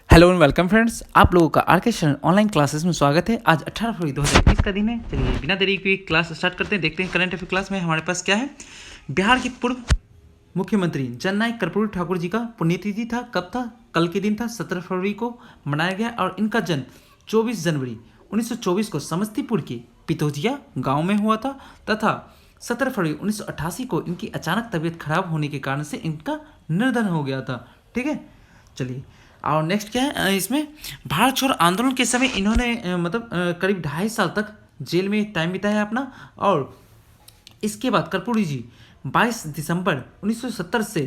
Hello and welcome friends, आप लोगों का आर के शरण ऑनलाइन क्लासेस में स्वागत है। आज 18 फरवरी 2021 का दिन है। चलिए बिना देरी के क्लास स्टार्ट करते हैं। देखते हैं करंट अफेयर क्लास में हमारे पास क्या है। बिहार के पूर्व मुख्यमंत्री जननायक कर्पूरी ठाकुर जी का पुण्यतिथि था। कब था? कल के दिन था, 17 फरवरी को मनाया गया। और इनका जन्म 24 जनवरी 1924 को समस्तीपुर के पितौजिया गाँव में हुआ था तथा 17 फरवरी 1988 को इनकी अचानक तबीयत खराब होने के कारण से इनका निधन हो गया था। ठीक है, चलिए। और नेक्स्ट क्या है इसमें, भारत छोड़ो आंदोलन के समय इन्होंने करीब 2.5 साल तक जेल में टाइम बिताया अपना। और इसके बाद कर्पूरी जी 22 दिसंबर 1970 से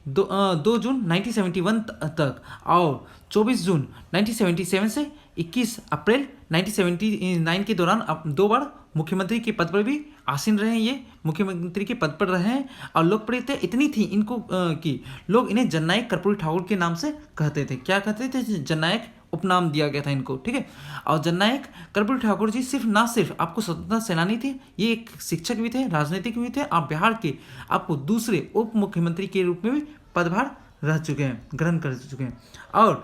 2 जून 1971 तक और 24 जून 1977 से 21 अप्रैल 1979 के दौरान 2 बार मुख्यमंत्री के पद पर भी आसीन रहे हैं। ये मुख्यमंत्री के पद पर रहे हैं और लोकप्रियता इतनी थी इनको कि लोग इन्हें जननायक कर्पूरी ठाकुर के नाम से कहते थे। क्या कहते थे? जननायक उपनाम दिया गया था इनको। ठीक है, और जननायक कर्पूरी ठाकुर जी सिर्फ आपको स्वतंत्रता सेनानी थे, ये एक शिक्षक भी थे, राजनीतिक भी थे और बिहार के आपको दूसरे उप मुख्यमंत्री के रूप में भी पदभार रह चुके हैं, ग्रहण कर चुके हैं। और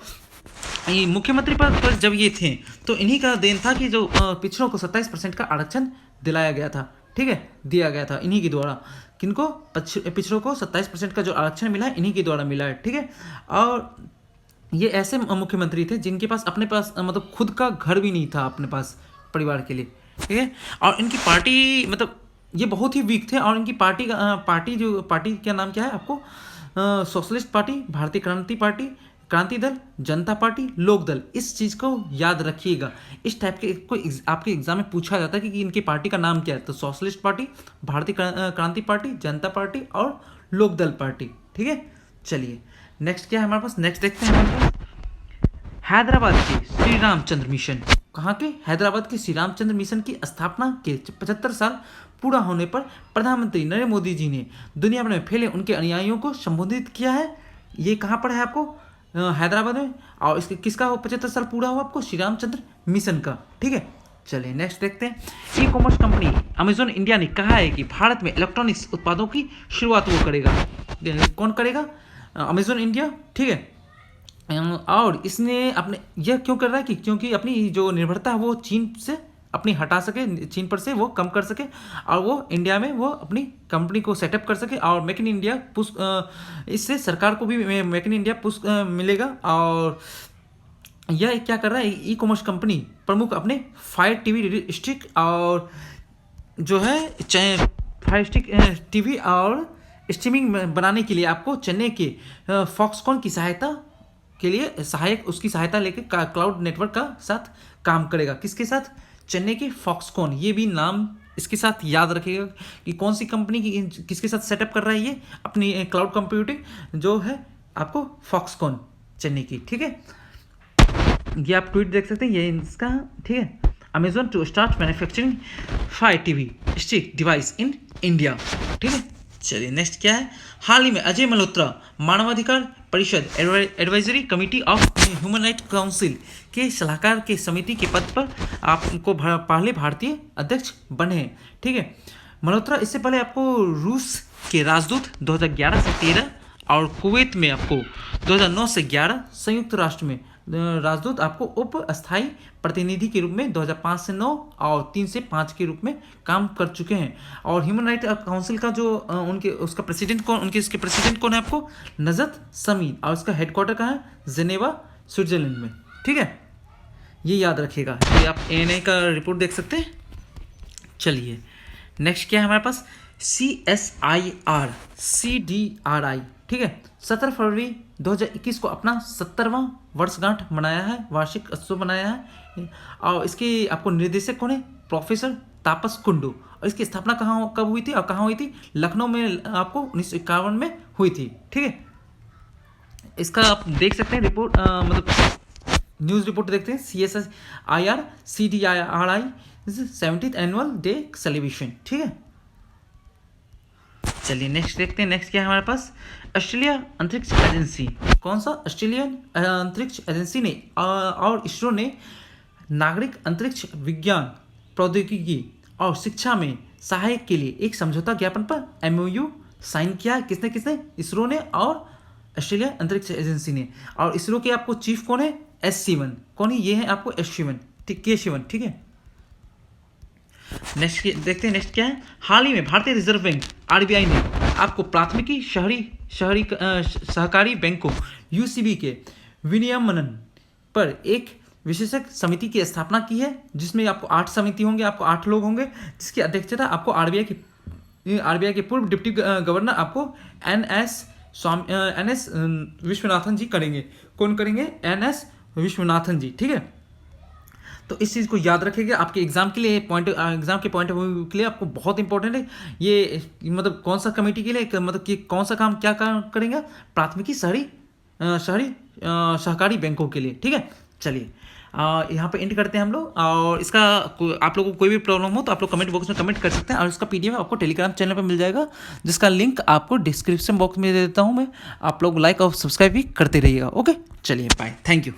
ये मुख्यमंत्री पद पर जब ये थे तो इन्हीं का देन था कि जो पिछड़ों को 27% का आरक्षण दिलाया गया था। ठीक है, दिया गया था इन्हीं के द्वारा। किनको? पिछड़ों को 27% का जो आरक्षण मिला है इन्हीं के द्वारा मिला है। ठीक है, और ये ऐसे मुख्यमंत्री थे जिनके पास अपने पास खुद का घर भी नहीं था अपने पास परिवार के लिए। ठीक है, और इनकी पार्टी ये बहुत ही वीक थे। और इनकी पार्टी का नाम क्या है आपको? सोशलिस्ट पार्टी, भारतीय क्रांति पार्टी, क्रांति दल, जनता पार्टी, लोक दल। इस चीज़ को याद रखिएगा। इस टाइप के आपके एग्जाम में पूछा जाता है कि इनकी पार्टी का नाम क्या है। तो सोशलिस्ट पार्टी, भारतीय क्रांति पार्टी, जनता पार्टी और लोक दल पार्टी। ठीक है, चलिए नेक्स्ट क्या है हमारे पास। नेक्स्ट देखते हैं हमारे पास हैदराबाद के श्री रामचंद्र मिशन। कहाँ के? हैदराबाद के श्री रामचंद्र मिशन की स्थापना के 75 साल पूरा होने पर प्रधानमंत्री नरेंद्र मोदी जी ने दुनिया भर में फैले उनके अनुयायियों को संबोधित किया है। ये कहाँ पर है आपको? हैदराबाद में। और इसके किसका 75 साल पूरा हुआ आपको? श्री रामचंद्र मिशन का। ठीक है, चलिए नेक्स्ट देखते हैं। E commerce company Amazon India ने कहा है कि भारत में इलेक्ट्रॉनिक्स उत्पादों की शुरुआत वो करेगा। कौन करेगा? Amazon India. ठीक है, और इसने अपने यह क्यों कर रहा है कि क्योंकि अपनी जो निर्भरता है वो चीन से अपनी हटा सके, चीन पर से वो कम कर सके और वो इंडिया में वो अपनी कंपनी को सेटअप कर सके। और मेक इन इंडिया पुश, इससे सरकार को भी मेक इन इंडिया पुश मिलेगा। और यह क्या कर रहा है, ई कॉमर्स कंपनी प्रमुख अपने फायर टीवी स्टिक और जो है फायर स्टिक टीवी और स्ट्रीमिंग बनाने के लिए आपको चेन्नई के फॉक्सकॉन की सहायता के लिए उसकी सहायता लेकर क्लाउड नेटवर्क का साथ काम करेगा। किसके साथ? चेन्नई के फॉक्सकॉन। ये भी नाम इसके साथ याद रखिएगा कि कौन सी कंपनी की किसके साथ सेटअप कर रहा है ये अपनी क्लाउड कंप्यूटिंग जो है आपको फॉक्सकॉन चेन्नई की। ठीक है, ये आप ट्वीट देख सकते हैं ये इसका। ठीक है, Amazon to start manufacturing fire TV stick device in India. ठीक है, चलिए नेक्स्ट क्या है। हाल ही में अजय मल्होत्रा मानवाधिकार परिषद advisory committee of human right council के सलाहकार के समिति के पद पर आपको पहले भारतीय अध्यक्ष बने हैं। ठीक है, मल्होत्रा इससे पहले आपको रूस के राजदूत 2011 से 13 और कुवैत में आपको 2009 से 11, संयुक्त राष्ट्र में राजदूत आपको उप स्थायी प्रतिनिधि के रूप में 2005 से 9 और 3 से 5 के रूप में काम कर चुके हैं। और ह्यूमन राइट काउंसिल का जो उसका प्रेसिडेंट कौन इसके प्रेसिडेंट कौन है आपको? नजत समीद। और उसका हेडक्वार्टर कहाँ है? जेनेवा, स्विट्जरलैंड में। ठीक है, ये याद रखिएगा। ये आप ANA का रिपोर्ट देख सकते हैं। चलिए नेक्स्ट क्या है हमारे पास। CSIR CDRI। ठीक है, 17 फरवरी 2021 को अपना 70वां वर्षगांठ मनाया है, वार्षिक उत्सव मनाया है। और इसके आपको निर्देशक कौन है? प्रोफेसर तापस कुंडू। और इसकी स्थापना कब हुई थी और कहाँ हुई थी? लखनऊ में आपको 1951 में हुई थी। ठीक है, इसका आप देख सकते हैं रिपोर्ट न्यूज़ रिपोर्ट देखते हैं। CSIR CDRI 70th annual day celebration. ठीक है, चलिए नेक्स्ट देखते हैं। नेक्स्ट क्या है हमारे पास। ऑस्ट्रेलिया अंतरिक्ष एजेंसी। कौन सा? ऑस्ट्रेलियन अंतरिक्ष एजेंसी ने और इसरो ने नागरिक अंतरिक्ष विज्ञान, प्रौद्योगिकी और शिक्षा में सहायक के लिए एक समझौता ज्ञापन पर MOU साइन किया है। किसने? इसरो ने और ऑस्ट्रेलिया अंतरिक्ष एजेंसी ने। और इसरो के आपको चीफ कौन है? एस शिवन। कौन है? ये है आपको एस शिवन, ठीक, के शिवन, ठीक है। नेक्स्ट देखते हैं, नेक्स्ट क्या है। हाल ही में भारतीय रिजर्व बैंक आरबीआई ने आपको प्राथमिकी शहरी शहरी सहकारी बैंकों यूसीबी के विनियमन पर एक विशेषज्ञ समिति की स्थापना की है, जिसमें आपको 8 समिति होंगे, आपको 8 लोग होंगे, जिसकी अध्यक्षता आपको आरबीआई के पूर्व डिप्टी गवर्नर आपको एनएस विश्वनाथन जी करेंगे। कौन करेंगे? एनएस विश्वनाथन जी, ठीक है। तो इस चीज़ को याद रखिएगा, आपके एग्जाम के लिए एग्जाम के पॉइंट ऑफ व्यू के लिए आपको बहुत इंपॉर्टेंट है ये, मतलब कौन सा कमेटी के लिए, मतलब कि कौन सा काम क्या काम करेंगे? प्राथमिकी शहरी सहकारी बैंकों के लिए, ठीक है। चलिए यहाँ पे एंड करते हैं हम लोग। और इसका आप लोगों को कोई भी प्रॉब्लम हो तो आप लोग कमेंट बॉक्स में कमेंट कर सकते हैं, और इसका पीडीएफ आपको टेलीग्राम चैनल पे मिल जाएगा, जिसका लिंक आपको डिस्क्रिप्शन बॉक्स में दे देता हूँ मैं। आप लोग लाइक और सब्सक्राइब भी करते रहिएगा। ओके, चलिए बाय, थैंक यू।